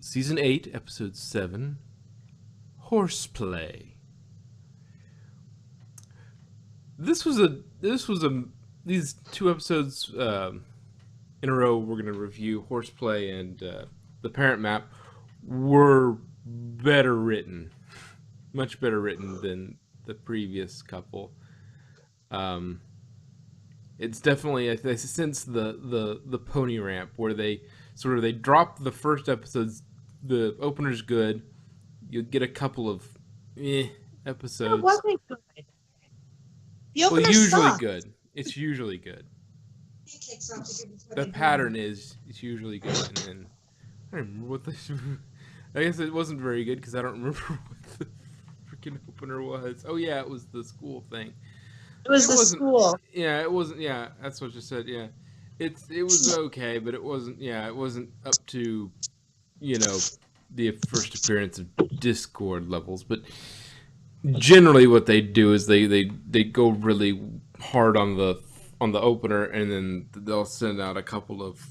Season 8, Episode 7, Horseplay. These two episodes in a row we're going to review Horseplay and The Parent Map were better written. Much better written than the previous couple. It's definitely, I sense the pony ramp where they drop the first episodes. The opener's good. You get a couple of episodes. It wasn't good. The Well, opener usually sucked. good. It's usually good. The pattern is it's usually good, and then I don't remember what the. I guess it wasn't very good because I don't remember what the freaking opener was. Oh yeah, it was the school thing. It was the wasn't- school. Yeah, it wasn't. Yeah, that's what you said. Yeah, it was okay, but it wasn't. Yeah, it wasn't up to, the first appearance of Discord levels. But generally, what they do is they go really hard on the opener, and then they'll send out a couple of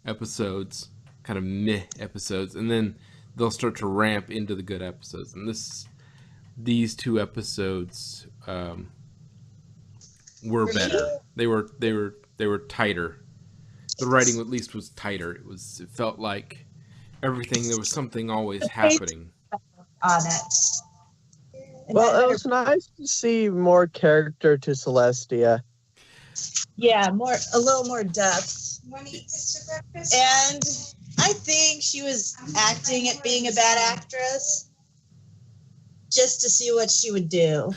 episodes, kind of meh episodes, and then they'll start to ramp into the good episodes. And these two episodes were better. They were tighter. The writing at least was tighter. It felt like everything, there was something always happening On it. Well, it was nice to see more character to Celestia. Yeah, a little more depth. And I think she was acting at being a bad actress just to see what she would do.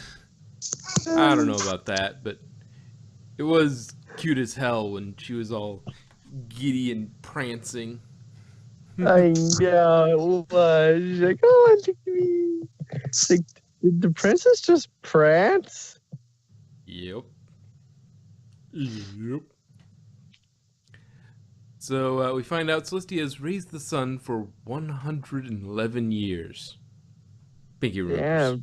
I don't know about that, but it was cute as hell when she was all giddy and prancing. I know it was. She's like, oh, look at me. It's like, did the princess just prance? Yep. So we find out Celestia has raised the sun for 111 years. Pinky remembers. Yeah.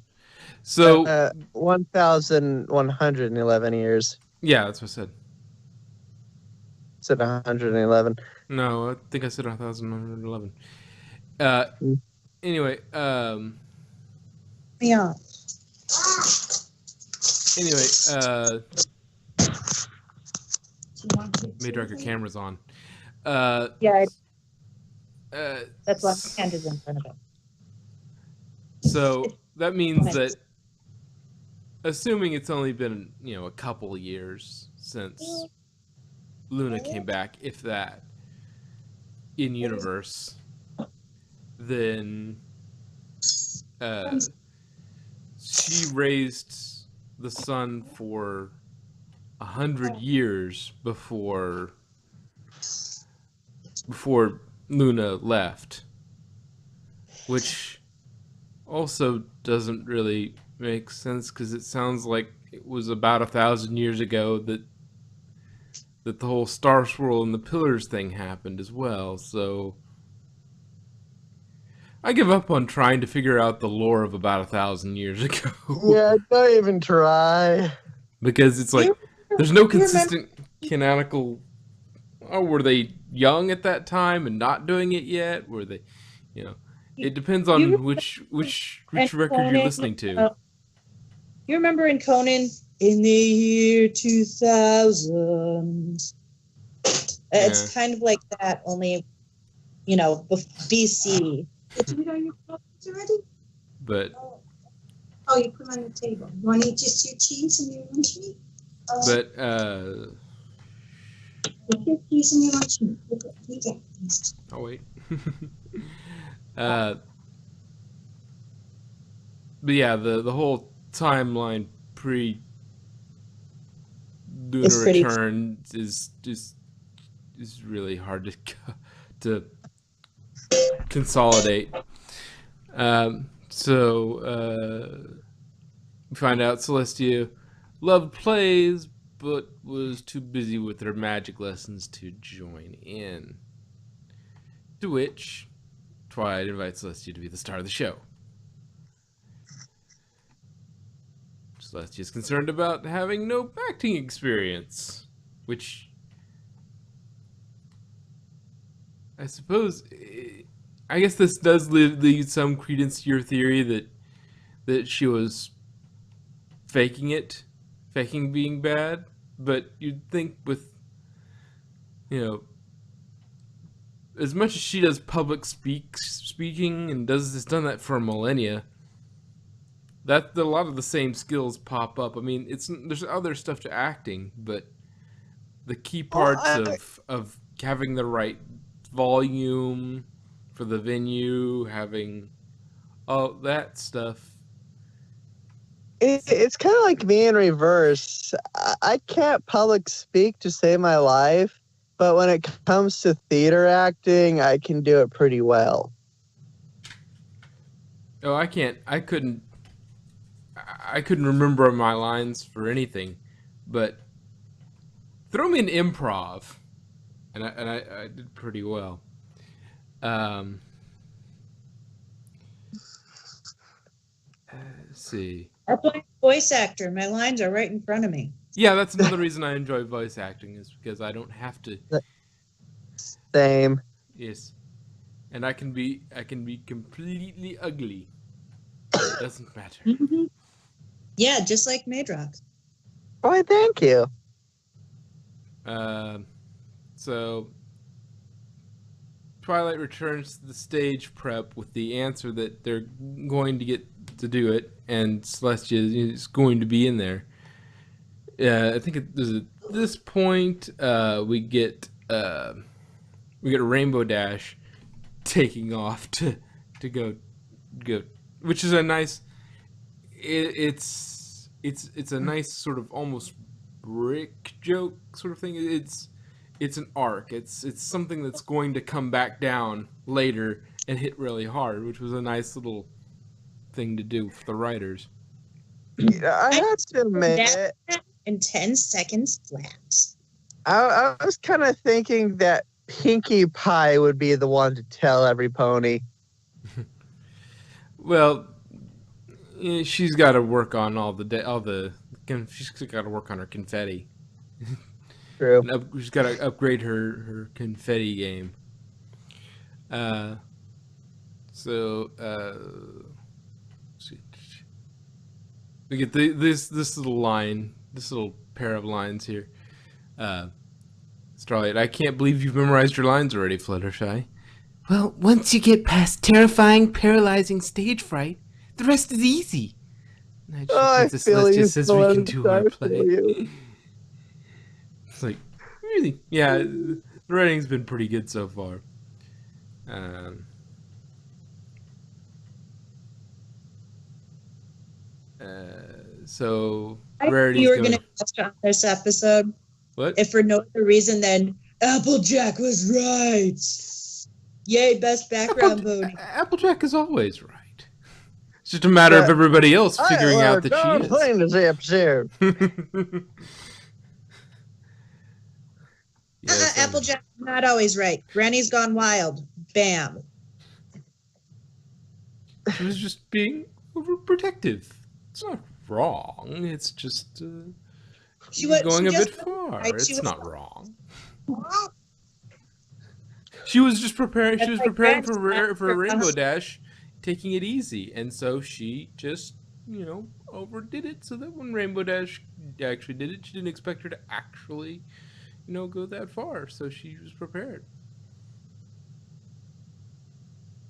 So 1,111 years. yeah, that's what I said. Said 111. No, I think I said 1,111. Anyway, Yeah. Matriarch, your camera's on. Yeah, that's why my hand is in front of it. So that means that, assuming it's only been, a couple of years since Luna came back, if that, in universe, then she raised the sun for 100 years before Luna left, which also doesn't really make sense because it sounds like it was about 1,000 years ago that the whole Star Swirl and the Pillars thing happened as well. So I give up on trying to figure out the lore of about 1,000 years ago. Yeah, don't even try. Because it's like there's no consistent canonical. Oh, were they young at that time and not doing it yet? Were they, It depends on which record you're listening to. You remember in Conan, in the year 2000? It's kind of like that, only, BC. Did you eat all your cookies already? But Oh, you put them on the table. You want to eat just your cheese and your lunch meat? Take your cheese and your lunch meat. Take it. I'll wait. But yeah, the whole timeline pre Lunar Return is really hard to consolidate. So we find out Celestia loved plays, but was too busy with her magic lessons to join in. To which Twilight invites Celestia to be the star of the show. Celestia is concerned about having no acting experience, which I suppose, I guess this does lead some credence to your theory that she was faking it, faking being bad. But you'd think with, as much as she does public speaking and has done that for millennia, that a lot of the same skills pop up. I mean, there's other stuff to acting, but the key parts of having the right volume for the venue, having all that stuff. It's kind of like me in reverse. I can't public speak to save my life, but when it comes to theater acting, I can do it pretty well. Oh, I couldn't remember my lines for anything, but throw me an improv, and I did pretty well. Let's see. I'm a voice actor. My lines are right in front of me. Yeah, that's another reason I enjoy voice acting, is because I don't have to. Same. Yes, and I can be completely ugly. It doesn't matter. Mm-hmm. Yeah, just like Madrox. Why, thank you. So Twilight returns to the stage prep with the answer that they're going to get to do it, and Celestia is going to be in there. I think at this point we get Rainbow Dash taking off to go, which is a nice. It's a nice sort of almost brick joke sort of thing. It's an arc. It's something that's going to come back down later and hit really hard, which was a nice little thing to do for the writers. I have to admit, in 10 seconds flat. I was kind of thinking that Pinkie Pie would be the one to tell every pony. Well, she's got to work on she's got to work on her confetti. True. She's got to upgrade her confetti game. We get this little line, this little pair of lines here. Starlight, I can't believe you've memorized your lines already, Fluttershy. Well, once you get past terrifying, paralyzing stage fright, the rest is easy. I feel you, says we can do our play. It's like, really? Yeah, the writing's been pretty good so far. So Rarity's you were going to touch on this episode. What? If for no other reason than Applejack was right. Yay, best background pony. Applejack is always right. It's just a matter of everybody else figuring out that she is. Playing this episode. Yes, Applejack's not always right. Granny's gone wild. Bam. She was just being overprotective. It's not wrong. It's just going a bit far. Right? It's not wrong. She was just preparing. She was preparing for a Rainbow Dash, taking it easy, and so she just overdid it. So that when Rainbow Dash actually did it, she didn't expect her to actually go that far. So she was prepared.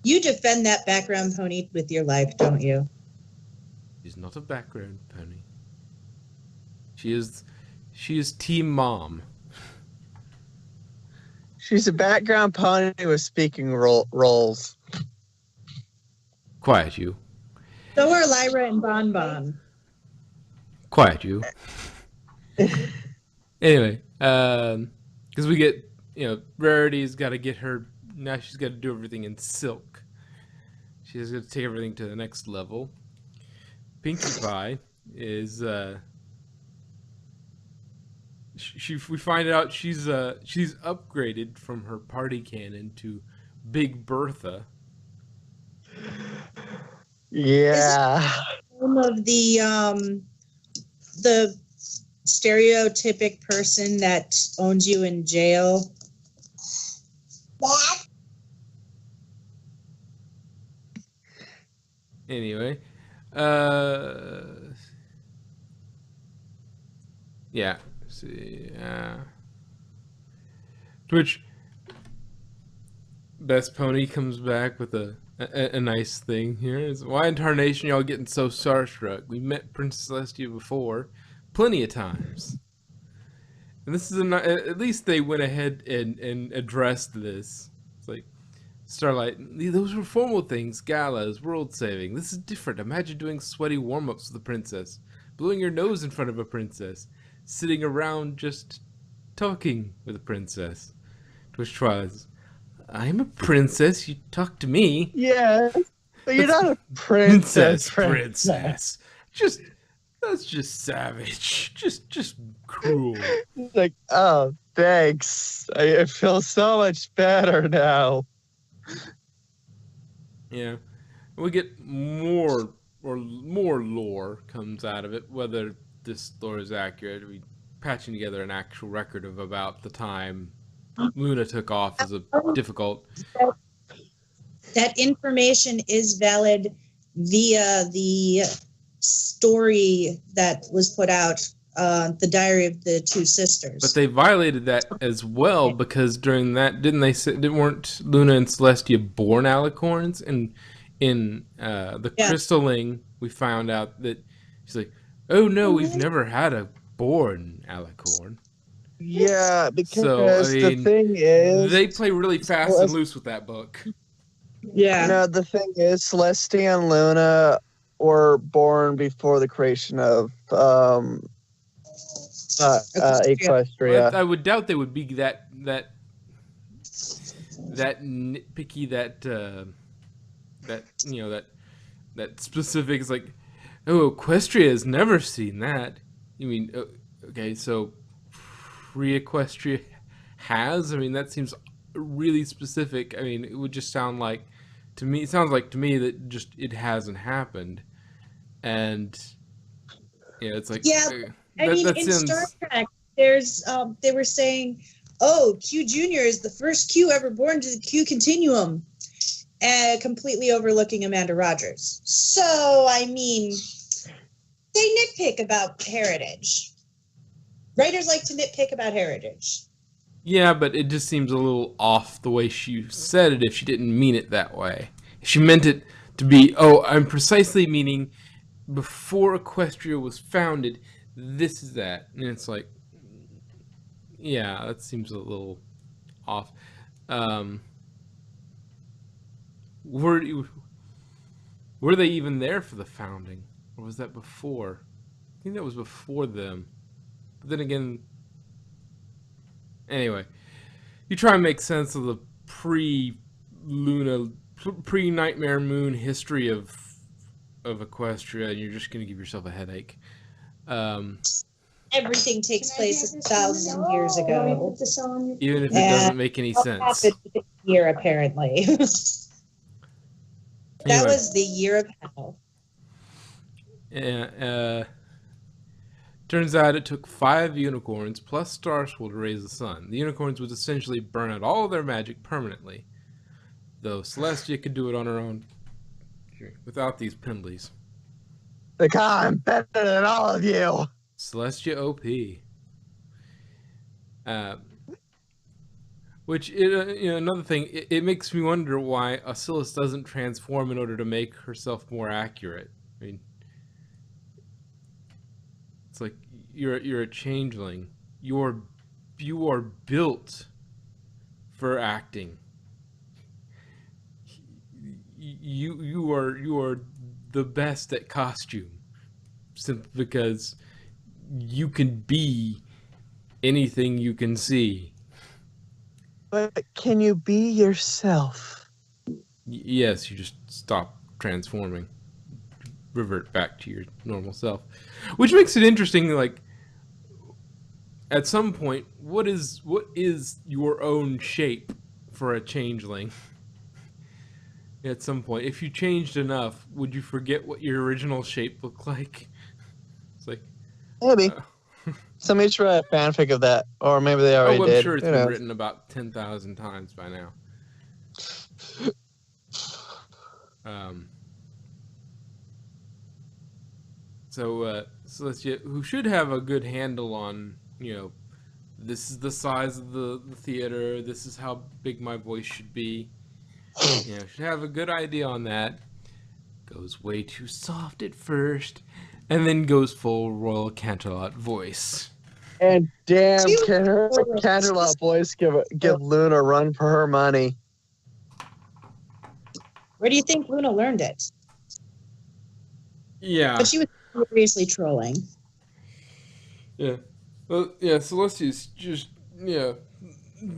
You defend that background pony with your life, don't you? She's not a background pony. She is Team Mom. She's a background pony with speaking roles. Quiet, you. So are Lyra and Bon Bon. Quiet, you. Anyway, because we get, Rarity's got to get her, now she's got to do everything in silk. She's got to take everything to the next level. Pinkie Pie is, we find out she's upgraded from her party cannon to Big Bertha. Yeah. Some of the stereotypic person that owns you in jail. Anyway, yeah. Let's see, Twitch Best Pony comes back with a nice thing here. It's, why in tarnation y'all getting so starstruck? We met Princess Celestia before, plenty of times. And this is at least they went ahead and addressed this. It's like, Starlight, those were formal things, galas, world saving. This is different. Imagine doing sweaty warm-ups with a princess, blowing your nose in front of a princess, sitting around just talking with a princess. Twitch tries. I'm a princess. You talk to me. Yeah, but you're not a princess. Princess. That's just savage. Just cruel. Like, oh, thanks. I feel so much better now. Yeah, we get more lore comes out of it. Whether this lore is accurate, we patching together an actual record of about the time Luna took off as a difficult. That information is valid via the story that was put out, the Diary of the Two Sisters. But they violated that as well because during that, weren't Luna and Celestia born alicorns? And in the Crystalling, we found out that she's like, "Oh no, we've never had a born alicorn." Yeah, because so, I mean, the thing is, they play really fast and loose with that book. Yeah. No, the thing is, Celestia and Luna were born before the creation of Equestria. I would doubt they would be that nitpicky, that specific. It's like, oh, Equestria has never seen that. You mean, okay, so pre-Equestria has? I mean, that seems really specific. I mean, it would just sound like, to me, it sounds like to me that just it hasn't happened. And yeah, it's like, I mean, in Star Trek, there's they were saying, oh, Q Junior is the first Q ever born to the Q continuum, and completely overlooking Amanda Rogers. So, I mean, they nitpick about heritage. Writers like to nitpick about heritage. Yeah, but it just seems a little off the way she said it if she didn't mean it that way. If she meant it to be, oh, I'm precisely meaning before Equestria was founded, this is that. And it's like, yeah, that seems a little off. Were they even there for the founding? Or was that before? I think that was before them. But then again, anyway, you try and make sense of the pre-Luna, pre-Nightmare Moon history of Equestria, and you're just going to give yourself a headache. Everything takes place 1,000 years ago. Even if it doesn't make any sense. Happened this year, apparently. That was the year of hell. Yeah, turns out it took 5 unicorns plus Starswirl to raise the sun. The unicorns would essentially burn out all of their magic permanently, though Celestia could do it on her own without these penalties. Like, I'm better than all of you. Celestia OP. Which, another thing, it makes me wonder why Oscillus doesn't transform in order to make herself more accurate. I mean, it's like you're a changeling. You are built for acting. You are the best at costume, simply because you can be anything you can see. But can you be yourself? Yes, you just stop transforming. Revert back to your normal self. Which makes it interesting, like, at some point, what is your own shape for a changeling? At some point, if you changed enough, would you forget what your original shape looked like? It's like... Maybe. Somebody should write a fanfic of that, or maybe they already did. I'm sure it's been written about 10,000 times by now. So Celestia, who should have a good handle on, this is the size of the theater, this is how big my voice should be, should have a good idea on that, goes way too soft at first, and then goes full Royal Canterlot voice. And damn, can her Canterlot voice give Luna a run for her money? Where do you think Luna learned it? Yeah. But she was seriously trolling. Yeah. Well, yeah, Celestia's just,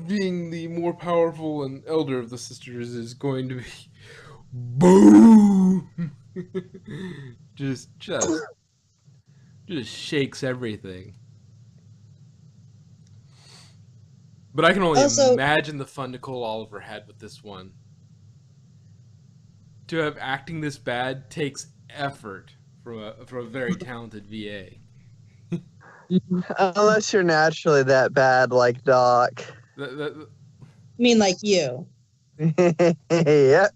being the more powerful and elder of the sisters is going to be boom. just shakes everything. But I can only imagine the fun Nicole Oliver had with this one. To have acting this bad takes effort from a very talented VA. Unless you're naturally that bad, like Doc. I mean, like you. Yep.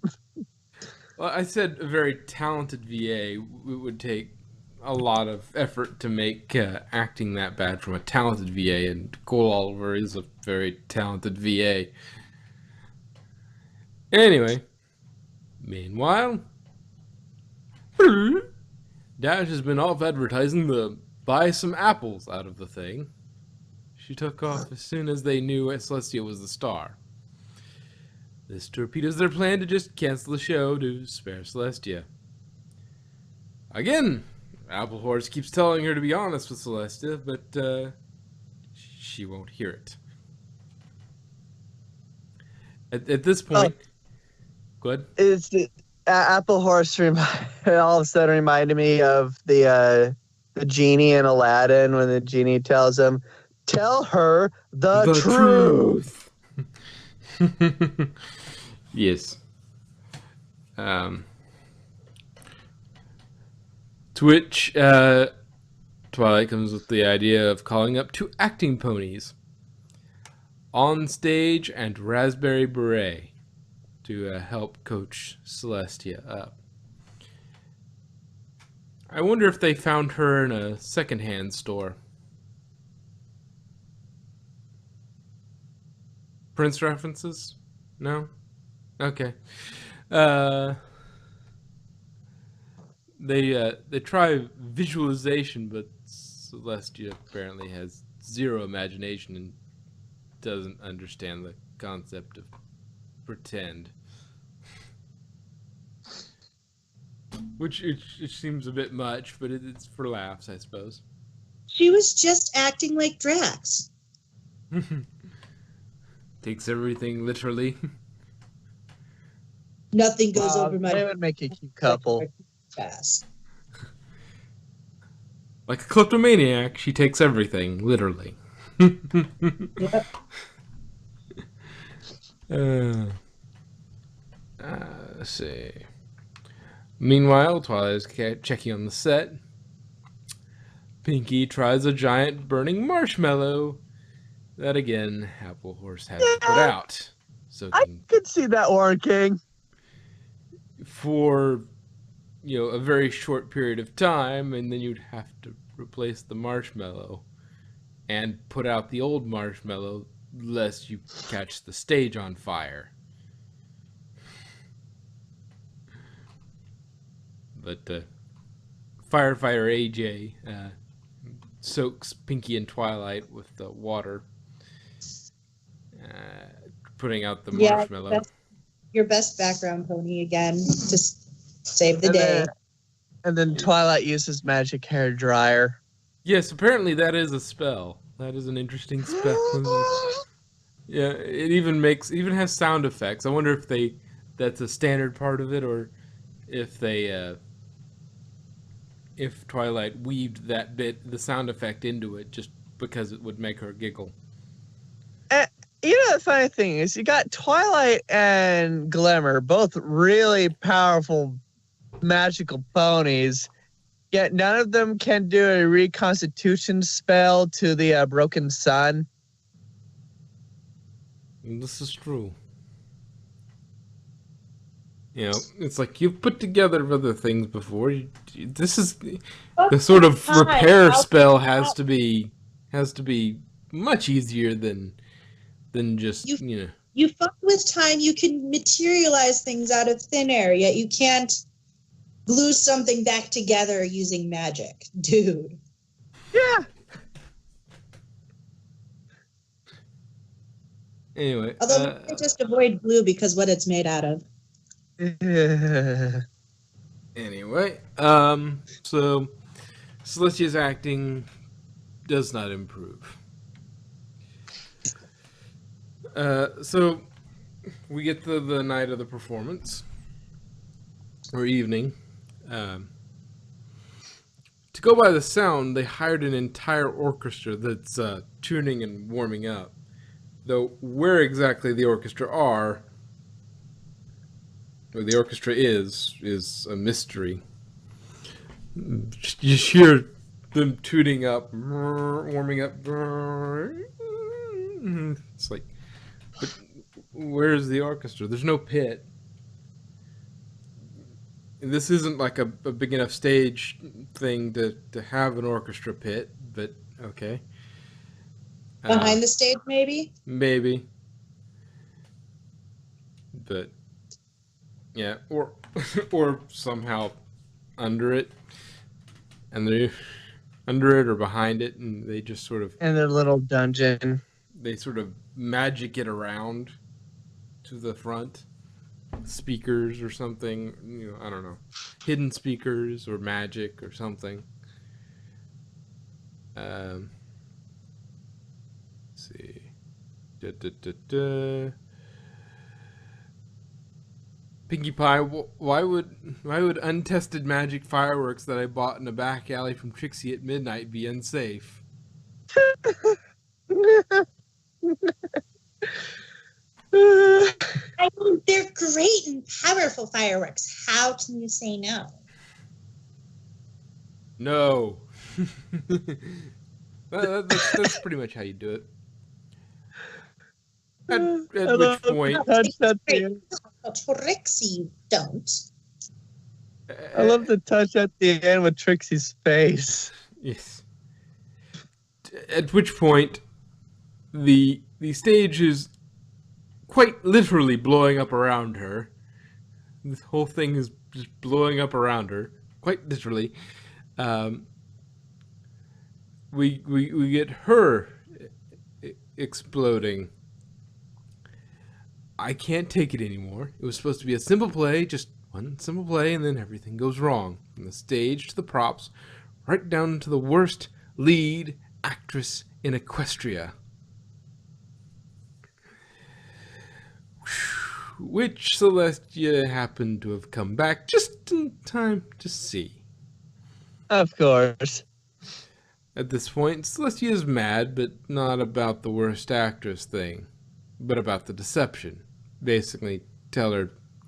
Well, I said a very talented VA. It would take a lot of effort to make acting that bad from a talented VA, and Nicole Oliver is a very talented VA. Anyway, meanwhile, Dash has been off advertising the buy some apples out of the thing. She took off as soon as they knew Celestia was the star. This torpedoes their plan to just cancel the show to spare Celestia. Again, Apple Horse keeps telling her to be honest with Celestia, but she won't hear it. At this point, go ahead. It's Apple Horse all of a sudden reminded me of the genie in Aladdin when the genie tells him, "Tell her the truth." Yes. To which Twilight comes with the idea of calling up 2 acting ponies, On Stage and Raspberry Beret, to help coach Celestia up. I wonder if they found her in a secondhand store. Prince references? No? Okay. They try visualization, but Celestia apparently has zero imagination and doesn't understand the concept of pretend. Which it seems a bit much, but it's for laughs, I suppose. She was just acting like Drax. Takes everything literally. Nothing goes over my... They would make a cute couple. Fast. Like a kleptomaniac, she takes everything literally. Yep. Let's see. Meanwhile, Twilight is checking on the set. Pinky tries a giant burning marshmallow that again Apple Horse had to put out. So I could see that working. For a very short period of time, and then you'd have to replace the marshmallow and put out the old marshmallow lest you catch the stage on fire. But firefighter AJ soaks Pinky and Twilight with the water, putting out the marshmallow. Your best background pony again, just save the day. And then Twilight uses magic hair dryer. Yes, apparently that is a spell. That is an interesting spell. Yeah, it even has sound effects. I wonder if that's a standard part of it, or if if Twilight weaved that the sound effect into it just because it would make her giggle. The funny thing is, you got Twilight and Glimmer, both really powerful magical ponies, yet none of them can do a reconstitution spell to the broken sun. This is true. You know, it's like you've put together other things before. This is the sort of repair spell has to be much easier than just You fuck with time, you can materialize things out of thin air, yet you can't glue something back together using magic, dude. Yeah. Anyway, Although we just avoid glue because what it's made out of. Anyway, so Celestia's acting does not improve. So we get to the night of the performance or evening. To go by the sound, they hired an entire orchestra that's tuning and warming up. Though where exactly the orchestra are, or the orchestra is a mystery. You hear them tuning up, warming up. It's like, but where's the orchestra? There's no pit. This isn't like a big enough stage thing to have an orchestra pit, but okay. Behind the stage, maybe? Maybe. But yeah, or somehow under it, and they're under it or behind it, and they just sort of In their little dungeon. they sort of magic it around to the front, speakers or something. You know, I don't know, hidden speakers or magic or something. Let's see. Pinkie Pie, why would untested magic fireworks that I bought in a back alley from Trixie at midnight be unsafe? I mean, they're great and powerful fireworks. How can you say no? No. That's pretty much how you do it. At which point, Trixie don't. I love the touch at the end with Trixie's face. Yes. At which point, the stage is quite literally blowing up around her. This whole thing is just blowing up around her, quite literally. We get her exploding. I can't take it anymore. It was supposed to be a simple play, just one simple play, and then everything goes wrong. From the stage to the props, right down to the worst lead actress in Equestria. Which Celestia happened to have come back just in time to see. Of course. At this point, Celestia is mad, but not about the worst actress thing, but about the deception. Basically, tell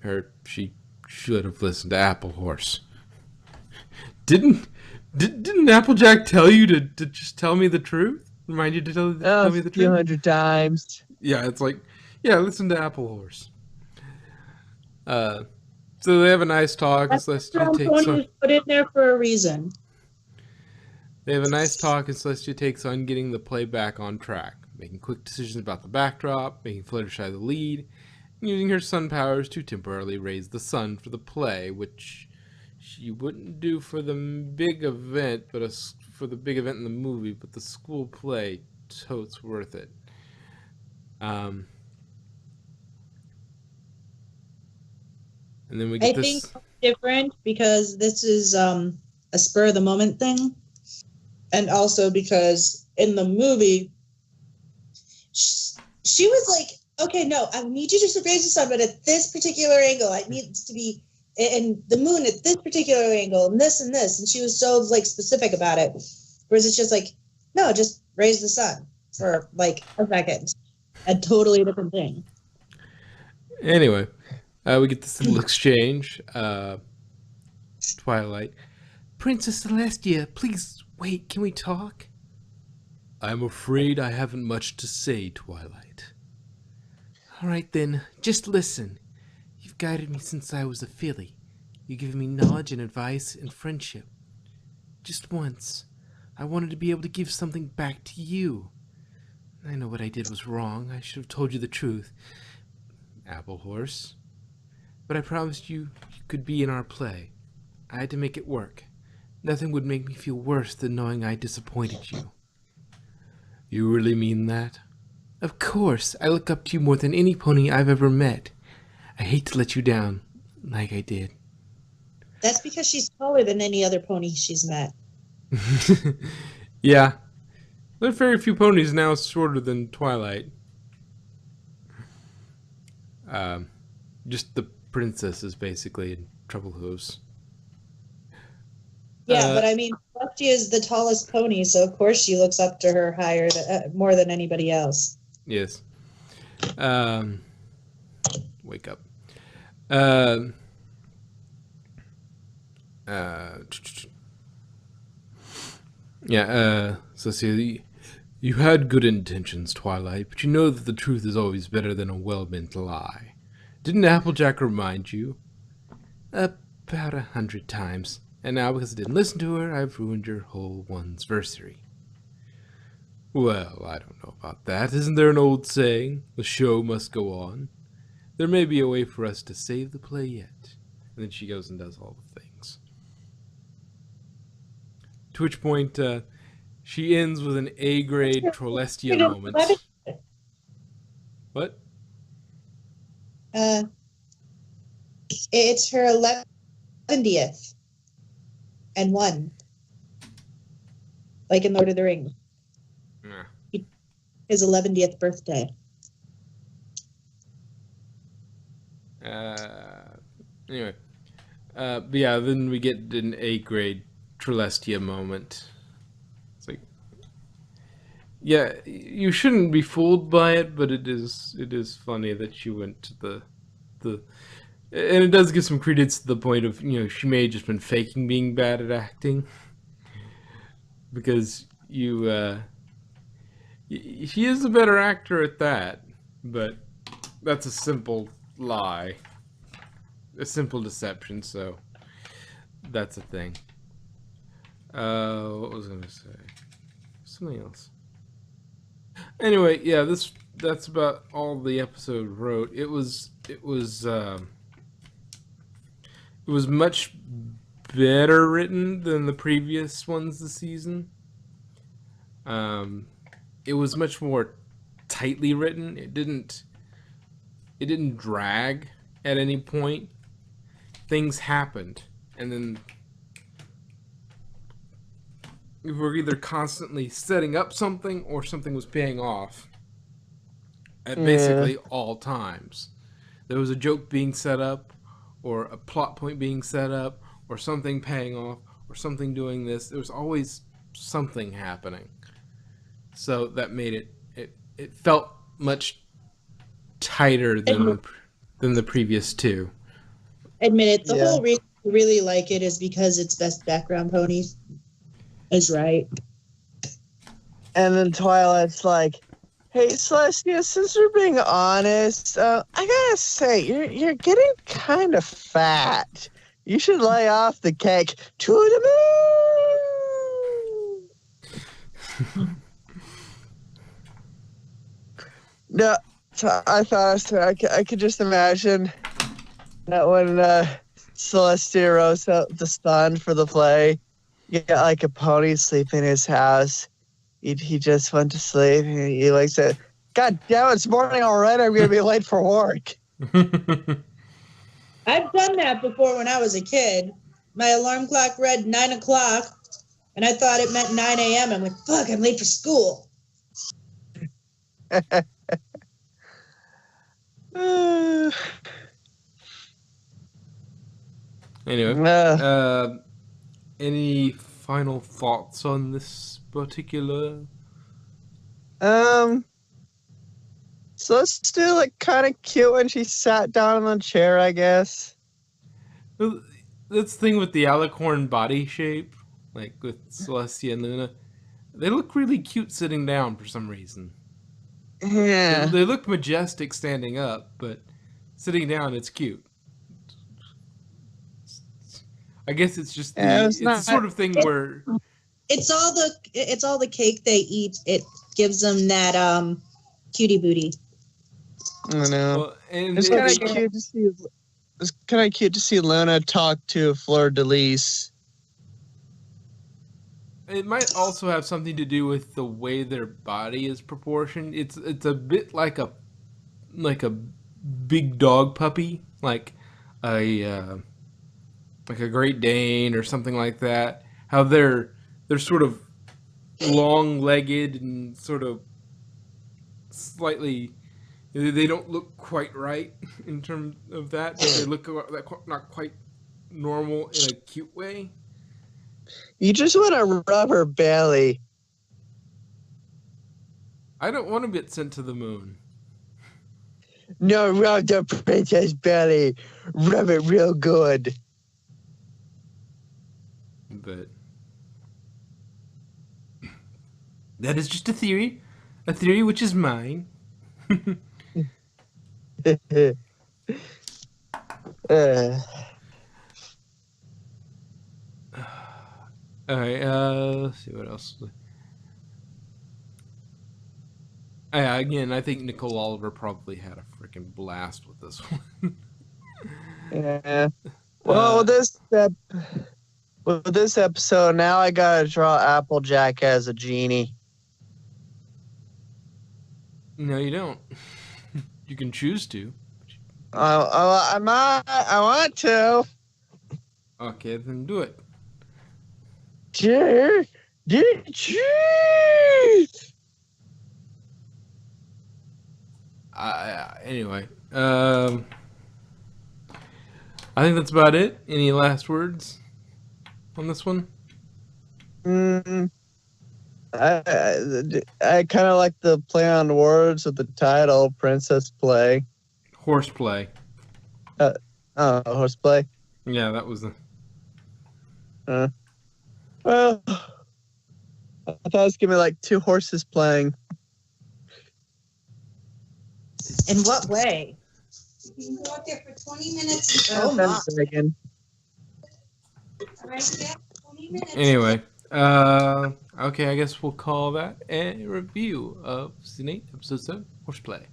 her she should have listened to Apple Horse. Didn't Applejack tell you to just tell me the truth? Remind you to tell me the truth? A few hundred times. Yeah, it's like, yeah, listen to Apple Horse. So they have a nice talk. Celestia takes on. Put it there for a reason. They have a nice talk, and Celestia takes on getting the play back on track, making quick decisions about the backdrop, making Fluttershy the lead, and using her sun powers to temporarily raise the sun for the play, which she wouldn't do for the big event, but for the big event in the movie, but the school play, totes worth it. And then we get I think it's different because this is a spur of the moment thing. And also because in the movie, she was like, okay, no, I need you to raise the sun, but at this particular angle, I need it to be, and the moon at this particular angle, and this and this. And she was so like specific about it. Whereas it's just like, no, just raise the sun for like a second. A totally different thing. Anyway, we get this little exchange. Twilight. Princess Celestia, please wait, can we talk? I'm afraid I haven't much to say, Twilight. All right then, just listen. You've guided me since I was a filly. You've given me knowledge and advice and friendship. Just once, I wanted to be able to give something back to you. I know what I did was wrong. I should have told you the truth. Apple Horse. But I promised you could be in our play. I had to make it work. Nothing would make me feel worse than knowing I disappointed you. You really mean that? Of course. I look up to you more than any pony I've ever met. I hate to let you down, like I did. That's because she's taller than any other pony she's met. Yeah. There are very few ponies now shorter than Twilight. Just the princesses, basically, in Trouble Hooves. Yeah, but I mean, Celestia is the tallest pony, so of course she looks up to her more than anybody else. Yes. Wake up. So see, you had good intentions, Twilight, but you know that the truth is always better than a well-meant lie. Didn't Applejack remind you? About 100 times. And now, because I didn't listen to her, I've ruined your whole one'sversary. Well, I don't know about that. Isn't there an old saying? The show must go on. There may be a way for us to save the play yet. And then she goes and does all the things. To which point, she ends with an A-grade Trolestia moment. What? It's her 11th and 1. Like in Lord of the Rings. Yeah. His 11th birthday. Anyway. But yeah, then we get an A-grade Trolestia moment. It's like, yeah, you shouldn't be fooled by it, but it is funny that she went to the and it does give some credence to the point of, she may have just been faking being bad at acting. Because she is a better actor at that, but that's a simple lie. A simple deception, so that's a thing. What was I gonna say? Something else. Anyway, yeah, that's about all the episode wrote. It was much better written than the previous ones this season. It was much more tightly written. It didn't drag at any point. Things happened, and then we were either constantly setting up something or something was paying off at basically all times. There was a joke being set up, or a plot point being set up, or something paying off, or something doing this. There was always something happening. So that made it felt much tighter than the previous two. Admit it, the whole reason I really like it is because it's best background pony is right. And then Twilight's like, hey, Celestia, since we're being honest, I gotta say, you're getting kind of fat. You should lay off the cake. To the moon! No, I thought I could just imagine that when Celestia rose up the sun for the play, you got like a pony sleep in his house. He just went to sleep. And he like said, "God damn, it's morning already. I'm gonna be late for work." I've done that before when I was a kid. My alarm clock read 9 o'clock, and I thought it meant 9 a.m. I'm like, fuck, I'm late for school. Anyway, any final thoughts on this particular? So it's still like kind of cute when she sat down on the chair, I guess. That's the thing with the alicorn body shape, like with Celestia and Luna. They look really cute sitting down for some reason. Yeah. They look majestic standing up, but sitting down, it's cute. I guess it's just Yeah, it's the sort of thing where It's all the cake they eat. It gives them that cutie booty. I know. well, and It's they- kind of cute to see. It's kind of cute to see Luna talk to Fleur de Lis. it might also have something to do with the way their body is proportioned. It's a bit like a big dog puppy, like a Great Dane or something like that. How they're sort of long-legged and sort of slightly. They don't look quite right in terms of that. But they look not quite normal in a cute way. You just want to rub her belly. I don't want to get sent to the moon. No, rub the princess belly. Rub it real good. But that is just a theory which is mine. All right, let's see what else. Again, I think Nicole Oliver probably had a freaking blast with this one. Yeah. Well, with this episode, now I gotta draw Applejack as a genie. No, you don't. You can choose to. I want to. Okay, then do it. Anyway, I think that's about it. Any last words on this one? I kind of like the play on words with the title, Princess Play. Horseplay. Horseplay. Yeah, that was the. Well, I thought it was gonna be like two horses playing. In what way? You can go out there for 20 minutes. Oh, my. Megan. All right, yeah, 20 minutes. Anyway, okay, I guess we'll call that a review of Season 8, Episode 7, Horseplay.